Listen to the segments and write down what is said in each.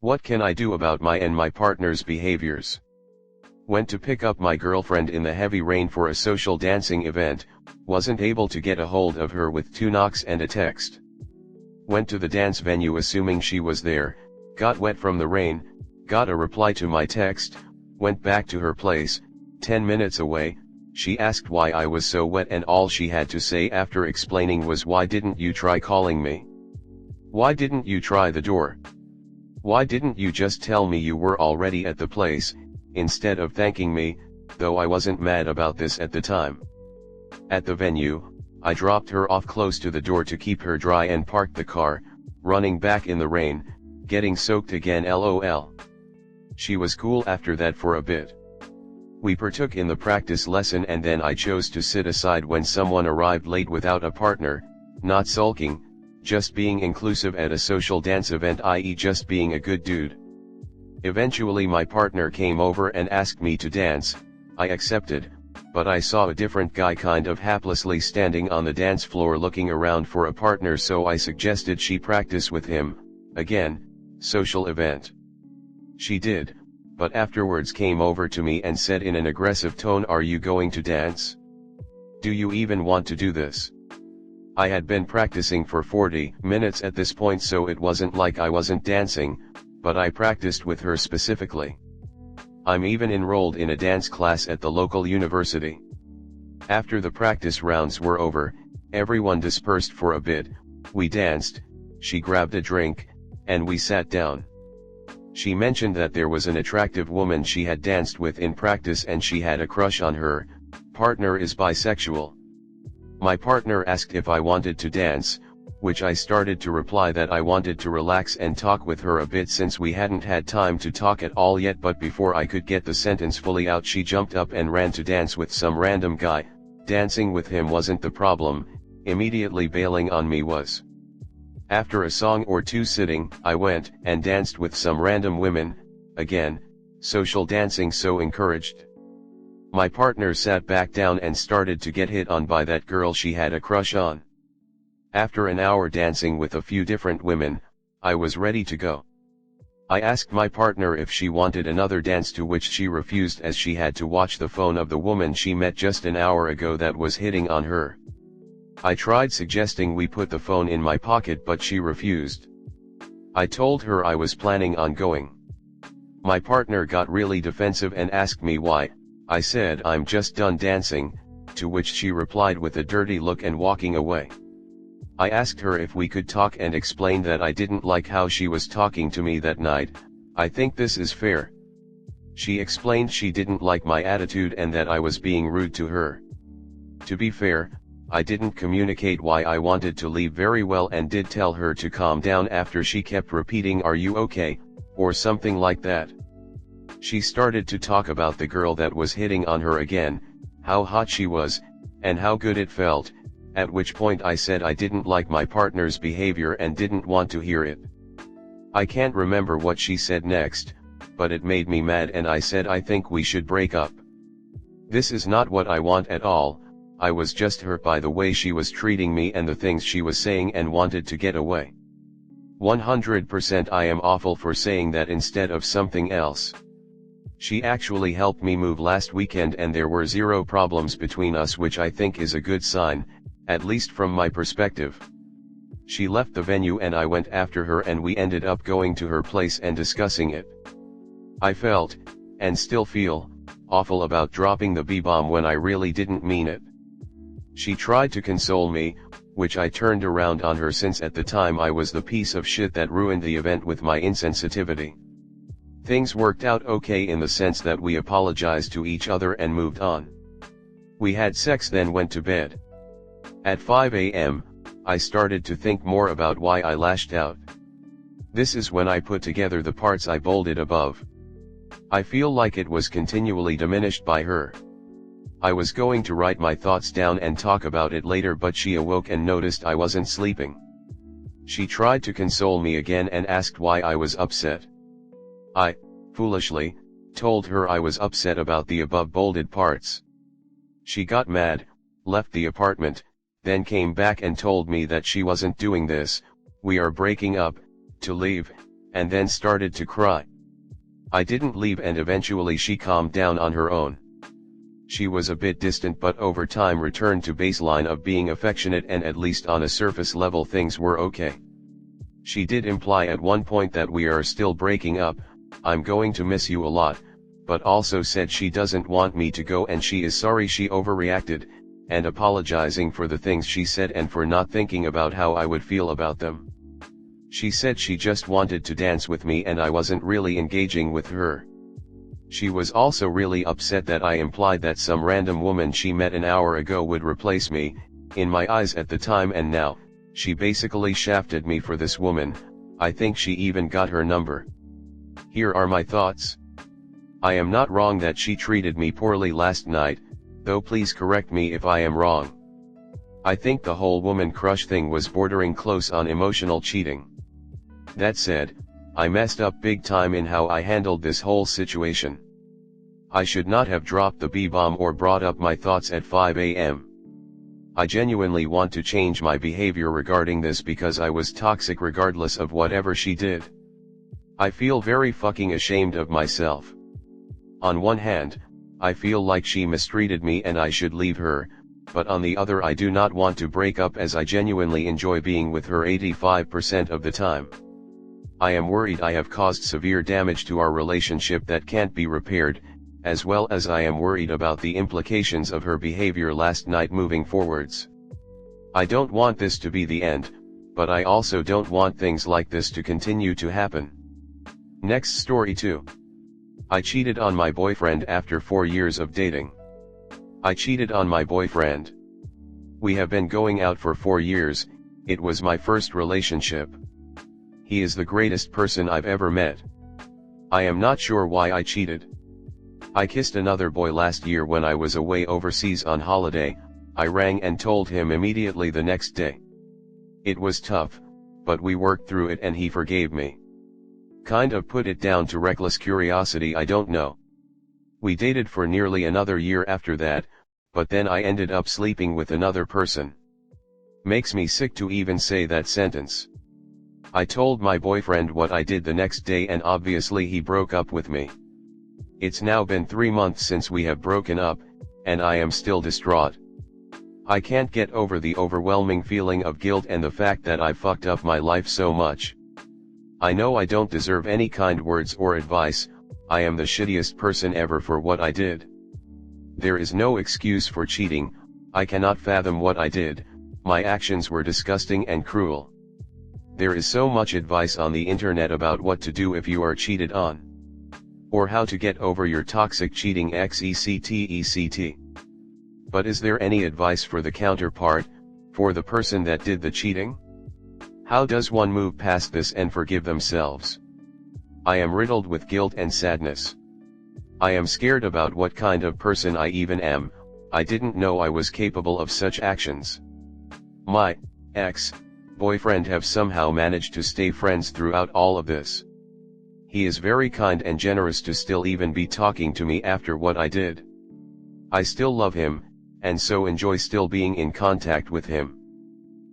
What can I do about my and my partner's behaviors? Went to pick up my girlfriend in the heavy rain for a social dancing event, wasn't able to get a hold of her with 2 knocks and a text. Went to the dance venue assuming she was there, got wet from the rain, got a reply to my text, went back to her place, 10 minutes away, she asked why I was so wet and all she had to say after explaining was, "Why didn't you try calling me? Why didn't you try the door? Why didn't you just tell me you were already at the place, instead of thanking me?" Though I wasn't mad about this at the time. At the venue, I dropped her off close to the door to keep her dry and parked the car, running back in the rain, getting soaked again lol. She was cool after that for a bit. We partook in the practice lesson and then I chose to sit aside when someone arrived late without a partner, not sulking, just being inclusive at a social dance event, i.e. just being a good dude. Eventually my partner came over and asked me to dance. I accepted, but I saw a different guy kind of haplessly standing on the dance floor looking around for a partner, so I suggested she practice with him. Again, social event. She did, but afterwards came over to me and said in an aggressive tone, "Are you going to dance? Do you even want to do this?" I had been practicing for 40 minutes at this point, so it wasn't like I wasn't dancing, but I practiced with her specifically. I'm even enrolled in a dance class at the local university. After the practice rounds were over, everyone dispersed for a bit, we danced, she grabbed a drink, and we sat down. She mentioned that there was an attractive woman she had danced with in practice and she had a crush on her. Partner is bisexual. My partner asked if I wanted to dance, which I started to reply that I wanted to relax and talk with her a bit since we hadn't had time to talk at all yet, but before I could get the sentence fully out she jumped up and ran to dance with some random guy. Dancing with him wasn't the problem, immediately bailing on me was. After a song or two sitting, I went and danced with some random women, again, social dancing so encouraged. My partner sat back down and started to get hit on by that girl she had a crush on. After an hour dancing with a few different women, I was ready to go. I asked my partner if she wanted another dance, to which she refused as she had to watch the phone of the woman she met just an hour ago that was hitting on her. I tried suggesting we put the phone in my pocket, but she refused. I told her I was planning on going. My partner got really defensive and asked me why. I said I'm just done dancing, to which she replied with a dirty look and walking away. I asked her if we could talk and explained that I didn't like how she was talking to me that night. I think this is fair. She explained she didn't like my attitude and that I was being rude to her. To be fair, I didn't communicate why I wanted to leave very well and did tell her to calm down after she kept repeating "Are you okay?" or something like that. She started to talk about the girl that was hitting on her again, how hot she was, and how good it felt, at which point I said I didn't like my partner's behavior and didn't want to hear it. I can't remember what she said next, but it made me mad and I said I think we should break up. This is not what I want at all. I was just hurt by the way she was treating me and the things she was saying and wanted to get away. 100% I am awful for saying that instead of something else. She actually helped me move last weekend and there were zero problems between us, which I think is a good sign, at least from my perspective. She left the venue and I went after her and we ended up going to her place and discussing it. I felt, and still feel, awful about dropping the B-bomb when I really didn't mean it. She tried to console me, which I turned around on her since at the time I was the piece of shit that ruined the event with my insensitivity. Things worked out okay in the sense that we apologized to each other and moved on. We had sex then went to bed. At 5 a.m., I started to think more about why I lashed out. This is when I put together the parts I bolded above. I feel like it was continually diminished by her. I was going to write my thoughts down and talk about it later, but she awoke and noticed I wasn't sleeping. She tried to console me again and asked why I was upset. I, foolishly, told her I was upset about the above bolded parts. She got mad, left the apartment, then came back and told me that she wasn't doing this, we are breaking up, to leave, and then started to cry. I didn't leave and eventually she calmed down on her own. She was a bit distant but over time returned to baseline of being affectionate and at least on a surface level things were okay. She did imply at one point that we are still breaking up, I'm going to miss you a lot, but also said she doesn't want me to go and she is sorry she overreacted, and apologizing for the things she said and for not thinking about how I would feel about them. She said she just wanted to dance with me and I wasn't really engaging with her. She was also really upset that I implied that some random woman she met an hour ago would replace me, in my eyes at the time, and now, she basically shafted me for this woman. I think she even got her number. Here are my thoughts. I am not wrong that she treated me poorly last night, though please correct me if I am wrong. I think the whole woman crush thing was bordering close on emotional cheating. That said, I messed up big time in how I handled this whole situation. I should not have dropped the B-bomb or brought up my thoughts at 5 a.m. I genuinely want to change my behavior regarding this because I was toxic regardless of whatever she did. I feel very fucking ashamed of myself. On one hand, I feel like she mistreated me and I should leave her, but on the other I do not want to break up as I genuinely enjoy being with her 85% of the time. I am worried I have caused severe damage to our relationship that can't be repaired, as well as I am worried about the implications of her behavior last night moving forwards. I don't want this to be the end, but I also don't want things like this to continue to happen. Next story 2. I cheated on my boyfriend after 4 years of dating. I cheated on my boyfriend. We have been going out for 4 years, it was my first relationship. He is the greatest person I've ever met. I am not sure why I cheated. I kissed another boy last year when I was away overseas on holiday. I rang and told him immediately the next day. It was tough, but we worked through it and he forgave me. Kind of put it down to reckless curiosity, I don't know. We dated for nearly another year after that, but then I ended up sleeping with another person. Makes me sick to even say that sentence. I told my boyfriend what I did the next day and obviously he broke up with me. It's now been 3 months since we have broken up, and I am still distraught. I can't get over the overwhelming feeling of guilt and the fact that I fucked up my life so much. I know I don't deserve any kind words or advice, I am the shittiest person ever for what I did. There is no excuse for cheating, I cannot fathom what I did, my actions were disgusting and cruel. There is so much advice on the internet about what to do if you are cheated on. Or how to get over your toxic cheating etc. But is there any advice for the counterpart, for the person that did the cheating? How does one move past this and forgive themselves? I am riddled with guilt and sadness. I am scared about what kind of person I even am. I didn't know I was capable of such actions. My ex-boyfriend have somehow managed to stay friends throughout all of this. He is very kind and generous to still even be talking to me after what I did. I still love him, and so enjoy still being in contact with him.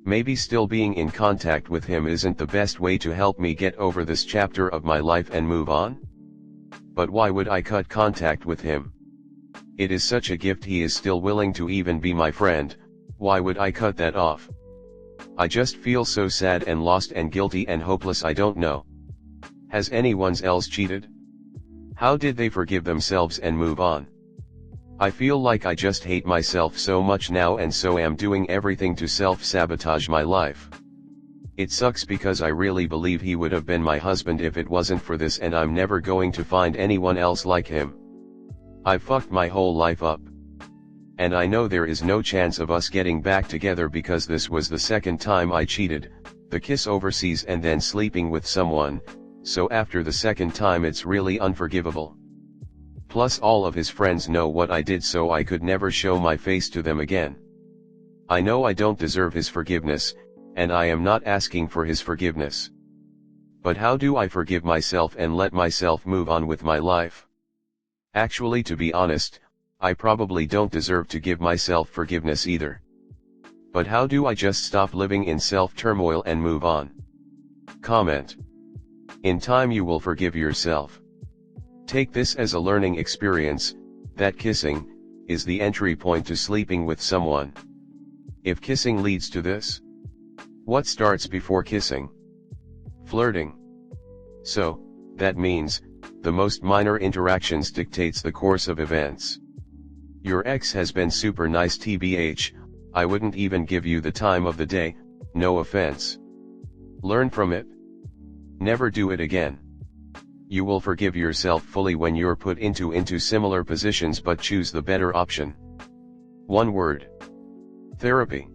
Maybe still being in contact with him isn't the best way to help me get over this chapter of my life and move on? But why would I cut contact with him? It is such a gift he is still willing to even be my friend, why would I cut that off? I just feel so sad and lost and guilty and hopeless, I don't know. Has anyone else cheated? How did they forgive themselves and move on? I feel like I just hate myself so much now and so am doing everything to self-sabotage my life. It sucks because I really believe he would have been my husband if it wasn't for this, and I'm never going to find anyone else like him. I've fucked my whole life up. And I know there is no chance of us getting back together because this was the second time I cheated, the kiss overseas and then sleeping with someone, so after the second time it's really unforgivable. Plus all of his friends know what I did, so I could never show my face to them again. I know I don't deserve his forgiveness, and I am not asking for his forgiveness. But how do I forgive myself and let myself move on with my life? Actually, to be honest, I probably don't deserve to give myself forgiveness either. But how do I just stop living in self-turmoil and move on? Comment. In time you will forgive yourself. Take this as a learning experience, that kissing is the entry point to sleeping with someone. If kissing leads to this, what starts before kissing? Flirting. So, that means, the most minor interactions dictates the course of events. Your ex has been super nice tbh, I wouldn't even give you the time of the day, no offense. Learn from it. Never do it again. You will forgive yourself fully when you're put into similar positions, but choose the better option. One word. Therapy.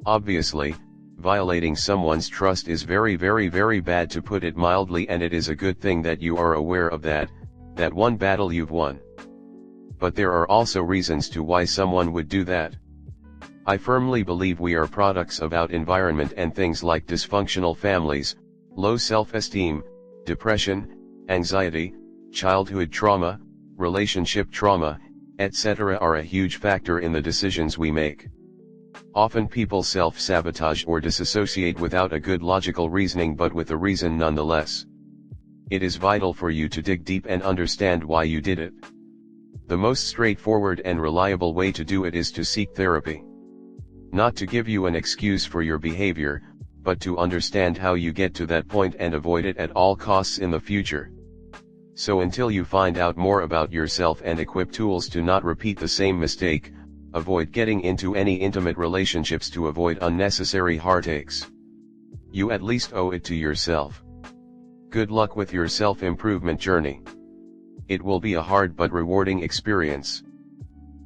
Obviously, violating someone's trust is very bad, to put it mildly, and it is a good thing that you are aware of that one battle you've won. But there are also reasons to why someone would do that. I firmly believe we are products of our environment, and things like dysfunctional families, low self-esteem, depression, anxiety, childhood trauma, relationship trauma, etc. are a huge factor in the decisions we make. Often people self-sabotage or disassociate without a good logical reasoning, but with a reason nonetheless. It is vital for you to dig deep and understand why you did it. The most straightforward and reliable way to do it is to seek therapy. Not to give you an excuse for your behavior, but to understand how you get to that point and avoid it at all costs in the future. So until you find out more about yourself and equip tools to not repeat the same mistake, avoid getting into any intimate relationships to avoid unnecessary heartaches. You at least owe it to yourself. Good luck with your self-improvement journey. It will be a hard but rewarding experience.